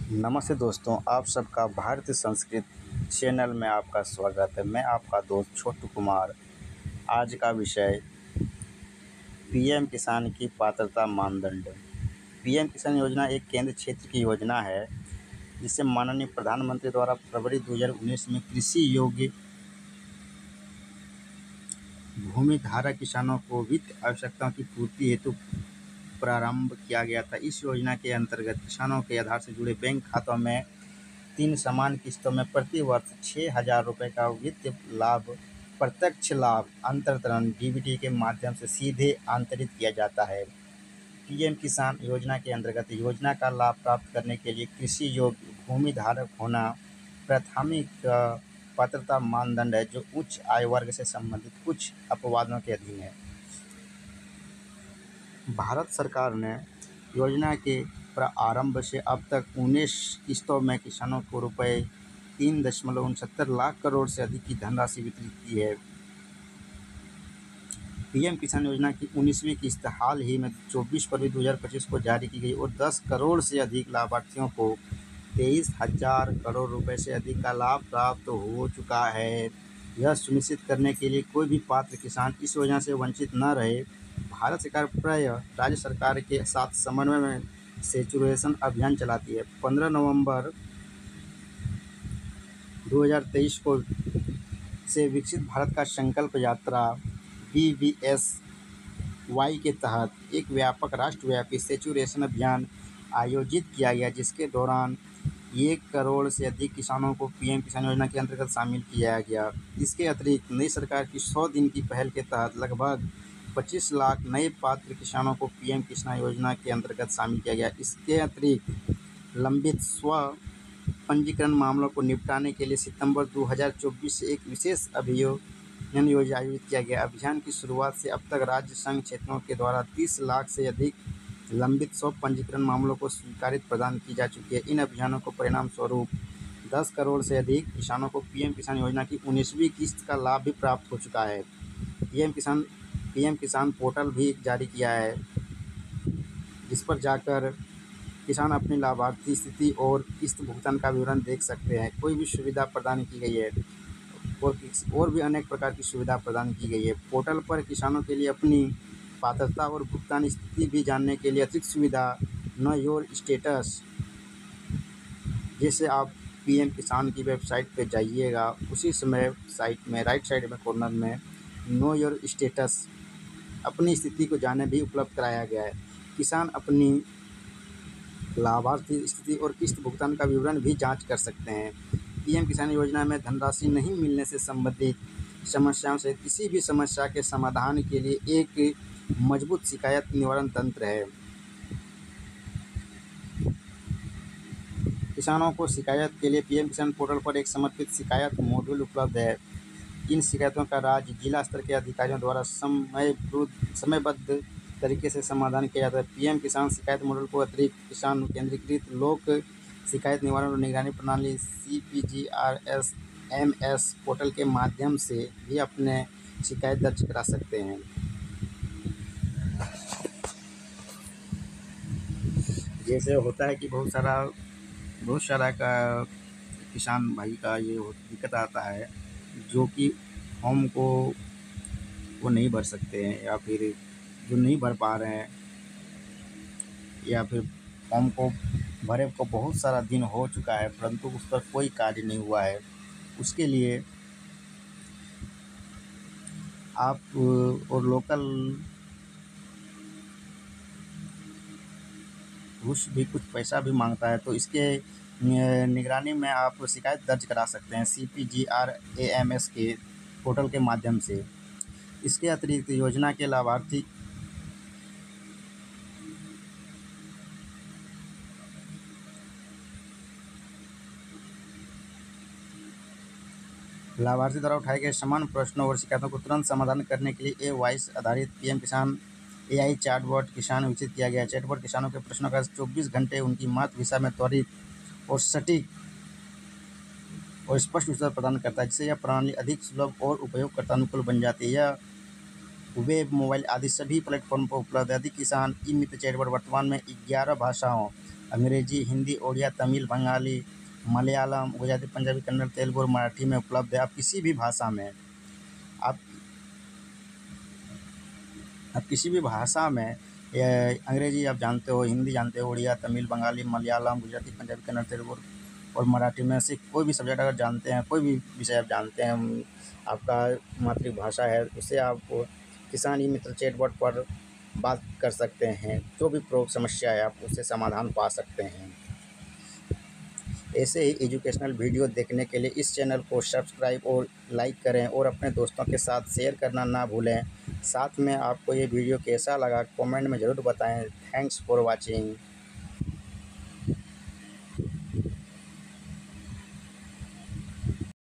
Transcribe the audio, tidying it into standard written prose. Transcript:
नमस्ते दोस्तों, आप सबका भारतीय संस्कृत चैनल में आपका स्वागत है। मैं आपका दोस्त छोटू कुमार। आज का विषय पीएम किसान की पात्रता मानदंड। पीएम किसान योजना एक केंद्र क्षेत्र की योजना है जिसे माननीय प्रधानमंत्री द्वारा फरवरी 2019 में कृषि योग्य भूमिधारक किसानों को वित्त आवश्यकताओं की पूर्ति हेतु प्रारंभ किया गया था। इस योजना के अंतर्गत किसानों के आधार से जुड़े बैंक खातों में 3 समान किस्तों में प्रति वर्ष 6,000 रुपये का वित्तीय लाभ, प्रत्यक्ष लाभ अंतरण डीबीटी के माध्यम से सीधे अंतरित किया जाता है। पीएम किसान योजना के अंतर्गत योजना का लाभ प्राप्त करने के लिए कृषि योग्य भूमि धारक होना प्राथमिक पात्रता मानदंड है, जो उच्च आय वर्ग से संबंधित कुछ अपवादों के अधीन है। भारत सरकार ने योजना के प्रारंभ से अब तक 19 किस्तों में किसानों को रुपये 3.69 लाख करोड़ से अधिक की धनराशि वितरित की है। पीएम किसान योजना की 19वीं किस्त हाल ही में 24 फरवरी 2025 को जारी की गई और 10 करोड़ से अधिक लाभार्थियों को 23,000 करोड़ रुपए से अधिक का लाभ प्राप्त हो चुका है। यह सुनिश्चित करने के लिए कोई भी पात्र किसान इस योजना से वंचित न रहे, भारत सरकार प्राय राज्य सरकार के साथ समन्वय में सेचुरेशन अभियान चलाती है। 15 नवंबर 2023 को से विकसित भारत का संकल्प यात्रा BVSY के तहत एक व्यापक राष्ट्रव्यापी सेचुरेशन अभियान आयोजित किया गया, जिसके दौरान 1 करोड़ से अधिक किसानों को पीएम किसान योजना के अंतर्गत शामिल किया गया। इसके अतिरिक्त नई सरकार की 100 दिन की पहल के तहत लगभग 25 लाख नए पात्र किसानों को पीएम किसान योजना के अंतर्गत शामिल किया गया। इसके अतिरिक्त लंबित स्व पंजीकरण मामलों को निपटाने के लिए सितंबर 2024 से एक विशेष अभियान आयोजित किया गया। अभियान की शुरुआत से अब तक राज्य संघ क्षेत्रों के द्वारा 30 लाख से अधिक लंबित स्व पंजीकरण मामलों को स्वीकृति प्रदान की जा चुकी है। इन अभियानों को परिणाम स्वरूप 10 करोड़ से अधिक किसानों को पीएम किसान योजना की 19वीं किस्त का लाभ भी प्राप्त हो चुका है। पीएम किसान पोर्टल भी जारी किया है, जिस पर जाकर किसान अपनी लाभार्थी स्थिति और किस्त भुगतान का विवरण देख सकते हैं। कोई भी सुविधा प्रदान की गई है और भी अनेक प्रकार की सुविधा प्रदान की गई है। पोर्टल पर किसानों के लिए अपनी पात्रता और भुगतान स्थिति भी जानने के लिए अतिरिक्त सुविधा नो योर स्टेटस, जैसे आप पीएम किसान की वेबसाइट पर जाइएगा, उसी समय साइट में राइट साइड में कॉर्नर में नो योर स्टेटस अपनी स्थिति को जानने भी उपलब्ध कराया गया है। किसान अपनी लाभार्थी स्थिति और किस्त भुगतान का विवरण भी जांच कर सकते हैं। पीएम किसान योजना में धनराशि नहीं मिलने से संबंधित समस्याओं से किसी भी समस्या के समाधान के लिए एक मजबूत शिकायत निवारण तंत्र है। किसानों को शिकायत के लिए पीएम किसान पोर्टल पर एक समर्पित शिकायत मॉड्यूल उपलब्ध है। इन शिकायतों का राज्य जिला स्तर के अधिकारियों द्वारा समयबद्ध तरीके से समाधान किया जाता है। पीएम किसान शिकायत मॉड्यूल को अतिरिक्त किसान केंद्रीकृत लोक शिकायत निवारण और निगरानी प्रणाली CPGRSMS पोर्टल के माध्यम से भी अपने शिकायत दर्ज करा सकते हैं। जैसे होता है कि बहुत सारा का किसान भाई का ये दिक्कत आता है, जो कि फॉर्म को वो नहीं भर सकते हैं, या फिर जो नहीं भर पा रहे हैं, या फिर फॉर्म को भरे को बहुत सारा दिन हो चुका है परंतु उस पर कोई कार्य नहीं हुआ है। उसके लिए आप और लोकल घूस भी कुछ पैसा भी मांगता है, तो इसके निगरानी में आप शिकायत दर्ज करा सकते हैं CPGRAMS के पोर्टल के माध्यम से। इसके अतिरिक्त योजना के लाभार्थी द्वारा उठाए गए समान प्रश्नों और शिकायतों को तुरंत समाधान करने के लिए वॉइस आधारित पीएम किसान AI चैटबॉट किसान विकसित किया गया है। चैटबॉट किसानों के प्रश्नों का 24 घंटे उनकी मातृभाषा में त्वरित और सटीक और स्पष्ट उत्तर प्रदान करता है, जिससे यह प्रणाली अधिक सुलभ और उपयोगकर्ता अनुकूल बन जाती है। यह वेब, मोबाइल आदि सभी प्लेटफॉर्म पर उपलब्ध है। अधिक किसान ई मित्र चैटबॉट वर्तमान में 11 भाषाओं अंग्रेजी, हिंदी, उड़िया, तमिल, बंगाली, मलयालम, गुजराती, पंजाबी, कन्नड़, तेलुगु और मराठी में उपलब्ध है। आप किसी भी भाषा में आप किसी भी भाषा में अंग्रेजी आप जानते हो, हिंदी जानते हो, उड़िया, तमिल, बंगाली, मलयालम, गुजराती, पंजाबी, कन्नड़, तेलुगु और मराठी में से कोई भी सब्जेक्ट अगर जानते हैं, कोई भी विषय आप जानते हैं, आपका मातृभाषा है, उससे आप किसान ई मित्र चैटबॉट पर बात कर सकते हैं। जो भी समस्या है आप उससे समाधान पा सकते हैं। ऐसे ही एजुकेशनल वीडियो देखने के लिए इस चैनल को सब्सक्राइब और लाइक करें और अपने दोस्तों के साथ शेयर करना ना भूलें। साथ में आपको ये वीडियो कैसा लगा कमेंट में ज़रूर बताएं। Thanks for watching.